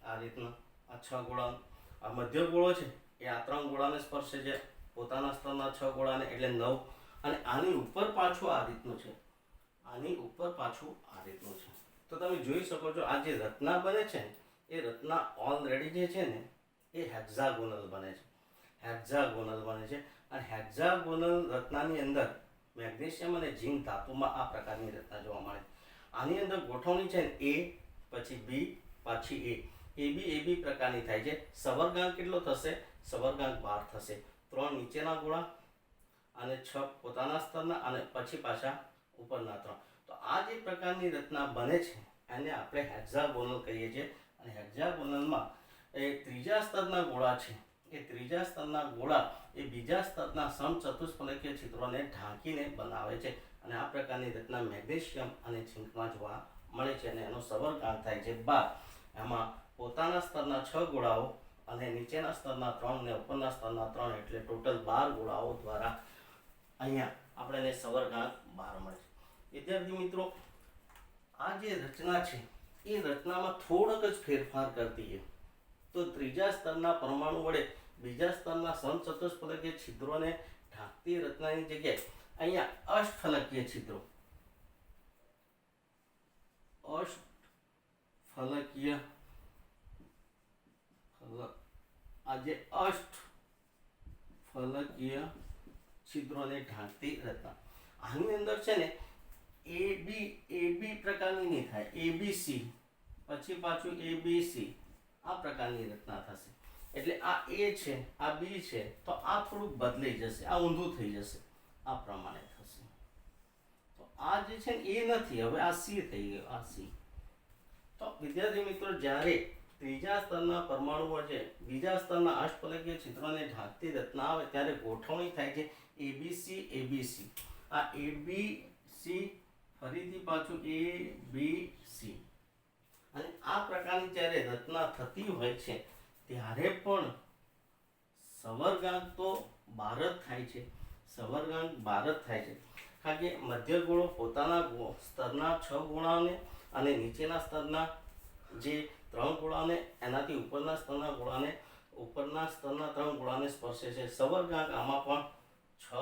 આ રીતના. આ 6 ગોળાનું, આ મધ્ય ગોળો છે એ આ 3 ગોળાને સ્પર્શે છે, પોતાના સ્તરના 6 ગોળાને, એટલે 9. અને આની ઉપર પાછું આ રીતનું છે, આની ઉપર પાછું આ રીતનું છે. તો તમે જોઈ શકો છો આ જે રચના બને છે એ રચના ઓલરેડી જે છે ને એ હેક્ઝાગોનલ બને છે, હેક્ઝાગોનલ બને છે. અને હેક્ઝાગોનલ રચનાની અંદર મેગ્નેશિયમ અને ઝિંક ધાતુમાં આ પ્રકારની રચના જોવા મળે. આની અંદર ગોઠવણી છે ને એ, પછી બી, પાછી એ બી પ્રકારની થાય છે. સવર્ગાંક કેટલો થશે? સવર્ગાંક 12 થશે. 3 નીચેના ગોળા અને 6 પોતાના સ્તરના અને પછી પાછા ઉપરના 3. તો આ જે પ્રકારની રચના બને છે એને આપણે હેક્ઝાગોનલ કહીએ છીએ. અને હેક્ઝાગોનલમાં એ ત્રીજા સ્તરના ગોળા છે, એ ત્રીજા સ્તરના ગોળા એ બીજા સ્તરના સમચતુષ્ફલકીય છિદ્રોને ઢાંકીને બનાવે છે. અને આ પ્રકારની રચના મેગ્નેશિયમ અને ઝિંકમાં જોવા મળે છે અને એનો સવર્ગાંક થાય છે 12. એમાં પોતાના સ્તરના 6 ગોળાઓ અને નીચેના સ્તરના 3 ને ઉપરના સ્તરના 3, એટલે ટોટલ 12 ગોળાઓ દ્વારા અહીંયા આપણને સવર્ગાંક 12 મળે છે. વિદ્યાર્થી મિત્રો, આ જે રચના છે એ રચનામાં થોડોક જ ફેરફાર કરતી છે. તો ત્રીજા સ્તરના પરમાણુ વડે બીજા સ્તરના સમચતુષ્ફલકીય છિદ્રોને ઢાંકતી રચનાની જગ્યાએ અહીંયા અષ્ટફલકીય છિદ્રો, અષ્ટફલકીય આ જે અષ્ટફલકીય છિદ્રોને ઢાંકતી રચના, આની અંદર છે ને એ બી પ્રકારની નહીં થાય, ABC પછી પાછું ABC આ પ્રકારની રચના થશે. એટલે આ એ છે, આ બી છે, તો આ થોડુંક બદલાઈ જશે, આ ઊંધું થઈ જશે, આ પ્રમાણે થશે. તો આ જે છે ને એ નથી, હવે આ સી થઈ ગયો, આ સી. તો વિદ્યાર્થી મિત્રો, જ્યારે ત્રીજા સ્તરના પરમાણુઓ છે બીજા સ્તરના અષ્ટફલકીય છિદ્રોને ઢાંકતી રચના આવે ત્યારે ગોઠવણી થાય છે ABC. આ ABC ફરીથી પાછું ABC. અને આ પ્રકારની જ્યારે રચના થતી હોય છે ત્યારે પણ સવર્ગાંક તો 12 જ થાય છે, સવર્ગાંક 12 જ થાય છે. કારણ કે મધ્ય ગોળો પોતાના સ્તરના 6 ગોળાઓને અને નીચેના સ્તરના જે 3 ગોળાને, એનાથી ઉપરના સ્તરના ગોળાને, ઉપરના સ્તરના 3 ગોળાને સ્પર્શે છે. સવર્ગાંક આમાં પણ 6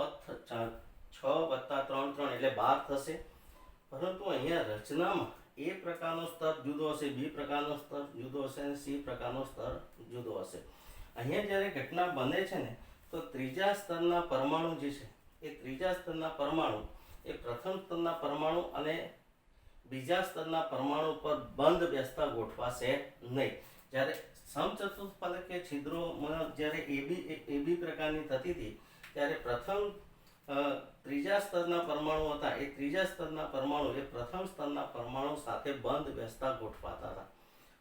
વત્તા 3 એટલે 12 થશે. પરંતુ અહીંયા રચનામાં એ પ્રકારનો સ્તર જુદો હશે, બી પ્રકારનો સ્તર જુદો હશે અને સી પ્રકારનો સ્તર જુદો હશે. અહીંયા જ્યારે ઘટના બને છે ને તો ત્રીજા સ્તરના પરમાણુ જે છે એ ત્રીજા સ્તરના પરમાણુ એ પ્રથમ સ્તરના પરમાણુ અને બીજા સ્તરના પરમાણુ પર બંધ બેસતા ગોઠવાશે નહીં. જ્યારે સમચતુષ્ફલકીય છિદ્રોમાં જ્યારે એબી પ્રકારની થતી હતી ત્યારે પ્રથમ ત્રીજા સ્તરના પરમાણુ હતા એ ત્રીજા સ્તરના પરમાણુ એ પ્રથમ સ્તરના પરમાણુ સાથે બંધ બેસતા ગોઠવાતા હતા.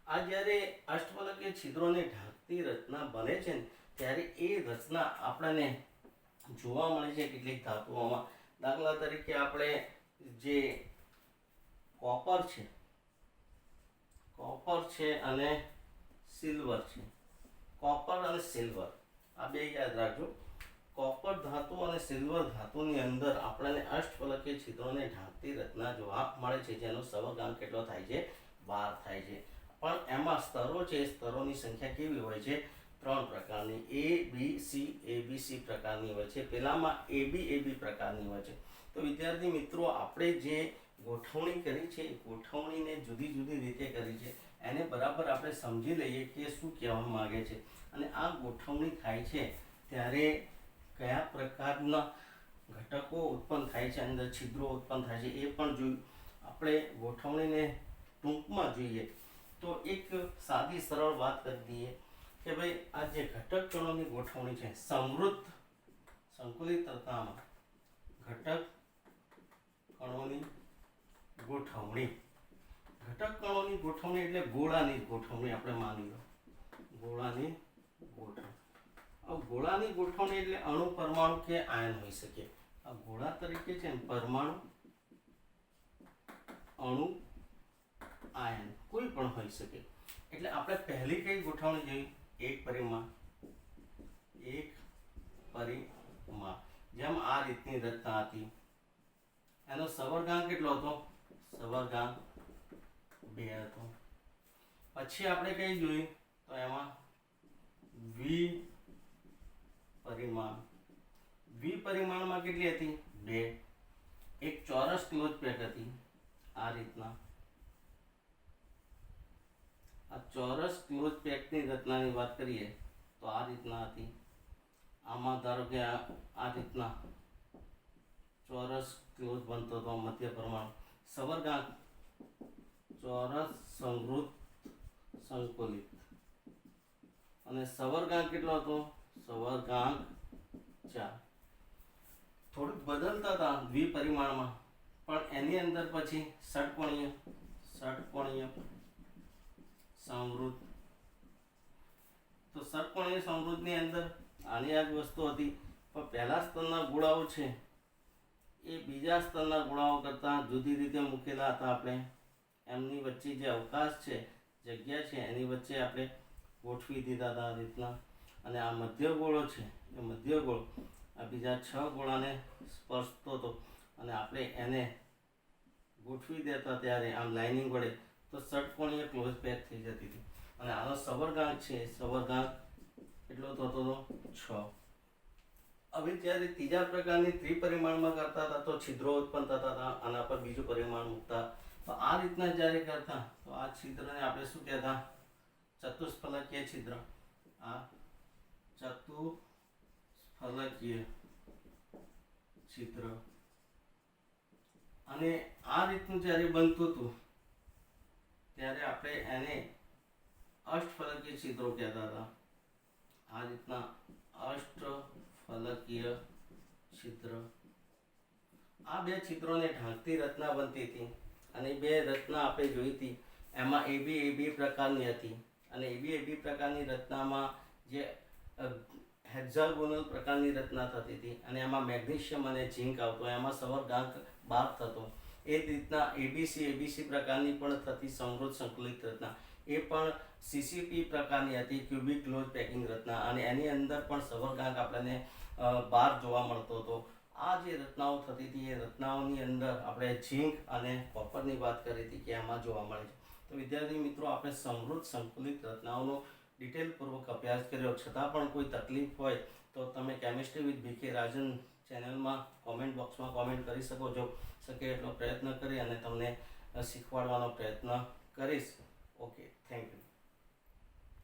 આ જ્યારે અષ્ટફલકીય છિદ્રોને ઢાંકતી રચના બને છે ને ત્યારે એ રચના આપણને જોવા મળે છે કેટલીક ધાતુઓમાં. દાખલા તરીકે આપણે જે કોપર છે અને સિલ્વર છે, કોપર અને સિલ્વર આ બે યાદ રાખજો. કોપર ધાતુ અને સિલ્વર ધાતુની અંદર આપણને અષ્ટફલકીય છિદ્રોને ઢાંકતી રચના જોવા મળે છે, જેનો સવર્ગાંક કેટલો થાય છે? 12 થાય છે. પણ એમાં સ્તરો છે, સ્તરોની સંખ્યા કેવી હોય છે? 3 પ્રકારની, ABC પ્રકારની હોય છે. પેલામાં AB પ્રકારની હોય છે. તો વિદ્યાર્થી મિત્રો, આપણે જે ગોઠવણી કરી છે એ ગોઠવણીને જુદી જુદી રીતે કરી છે, એને બરાબર આપણે સમજી લઈએ કે શું કહેવા માંગે છે. અને આ ગોઠવણી થાય છે ત્યારે કયા પ્રકારના ઘટકો ઉત્પન્ન થાય છે, અંદર છિદ્રો ઉત્પન્ન થાય છે એ પણ જોયું. આપણે ગોઠવણીને ટૂંકમાં જોઈએ તો એક સાદી સરળ વાત કરી દઈએ કે ભાઈ આ જે ઘટક કણોની ગોઠવણી છે સમૃદ્ધ સંકુલિત રચનામાં ઘટક કણોની ગોઠવણી એટલે ગોળાની ગોઠવણી આપણે માની લો ગોળાની ગોઠવણી. હવે ગોળાની ગોઠવણી એટલે અણુ પરમાણુ કે આયન હોઈ શકે. આ ગોળા તરીકે છે ને પરમાણુ અણુ આયન કોઈ પણ હોઈ શકે. એટલે આપણે પહેલી કઈ ગોઠવણી જોઈ એક પરિમાણ જેમ આ રીતની રચના હતી. એનો સવર્ગાંક કેટલો હતો? સવર્ગાંક 2 હતો. પછી આપણે કઈ જોઈ તો એમાં દ્વિપરિમાણમાં કેટલી હતી? 2. એક ચોરસ ક્લોઝ પેક હતી આ રીતના. આ ચોરસ ક્લોઝ પેકની રચનાની વાત કરીએ તો આ રીતના હતી. આમાં ધારો કે આ રીતના ચોરસ ક્લોઝ બનતો હતો મધ્ય પરમાણુ. સવર્ગાંક ચોરસ સમૃદ્ધ સંકુલિત અને સવર્ગાંક કેટલો હતો? સવર્ગાંક 4. થોડુંક બદલતા હતા દ્વિપરિમાણમાં પણ એની અંદર પછી ષટકોણીય સમૃદ્ધ. તો ષટકોણીય સમૃદ્ધની અંદર આની આ જ વસ્તુ હતી પણ પહેલા સ્તરના ગોળાઓ છે એ બીજા સ્તરના ગોળાઓ કરતાં જુદી રીતે મૂકેલા હતા. આપણે એમની વચ્ચે જે અવકાશ છે જગ્યા છે એની વચ્ચે આપણે ગોઠવી દીધા હતા આ રીતના. અને આ મધ્ય ગોળો છે એ મધ્ય ગોળો આ બીજા 6 ગોળાને સ્પર્શતો હતો અને આપણે એને ગોઠવી દેતા ત્યારે આમ લાઇનિંગ વડે તો ષટકોણીય ક્લોઝ પેક થઈ જતી હતી. અને આનો સવર્ગાંક છે સવર્ગાંક કેટલો થતો હતો? 6. હવે જ્યારે ત્રીજા પ્રકારની ત્રિપરિમાણમાં કરતા હતા તો છિદ્રો ઉત્પન્ન થતા હતા. આના પર બીજું પરિમાણ મૂકતા. તો આ રીતના જ્યારે કરતા તો આ છિદ્રને આપણે શું કહેતા? ચતુષ્ફલકીય છિદ્ર. આ ચતુષ્ફલકીય છિદ્ર. અને આ રીતનું જ્યારે બનતું હતું ત્યારે આપણે એને અષ્ટફલકીય છિદ્રો કહેતા હતા. આ રીતના અષ્ટફલકીય છિદ્ર. આ બે છિદ્રોને ઢાંકતી રચના બનતી હતી અને બે રચના આપણે જોઈ હતી એમાં એબી પ્રકારની હતી. અને એબી પ્રકારની રચનામાં જે હેક્ઝાગોનલ પ્રકારની રચના થતી હતી અને એમાં મેગ્નેશિયમ અને ઝિંક આવતો. એમાં સવર્ગાંક 12 થતો. એ જ રીતના એબીસી પ્રકારની પણ થતી સમૃદ્ધ સંકલિત રચના. એ પણ સીસીપી પ્રકારની હતી ક્યુબિક ક્લોઝ પેકિંગ રચના અને એની અંદર પણ સવર્ગાંક આપણને 12 જોવા મળતો હતો. આ જે રચનાઓ થતી હતી એ રચનાઓની અંદર આપણે ઝિંક અને કોપરની વાત કરી હતી કે એમાં જોવા મળે છે. તો વિદ્યાર્થી મિત્રો આપણે સમૃદ્ધ સંકલિત રચનાઓનો ડિટેલપૂર્વક અભ્યાસ કર્યો. છતાં પણ કોઈ તકલીફ હોય તો તમે કેમિસ્ટ્રી વિથ બીકે રાજન ચેનલમાં કોમેન્ટ બોક્સમાં કોમેન્ટ કરી શકો છો. શકે એટલો પ્રયત્ન કરી અને તમને શીખવાડવાનો પ્રયત્ન કરીશ. Okay, thank you.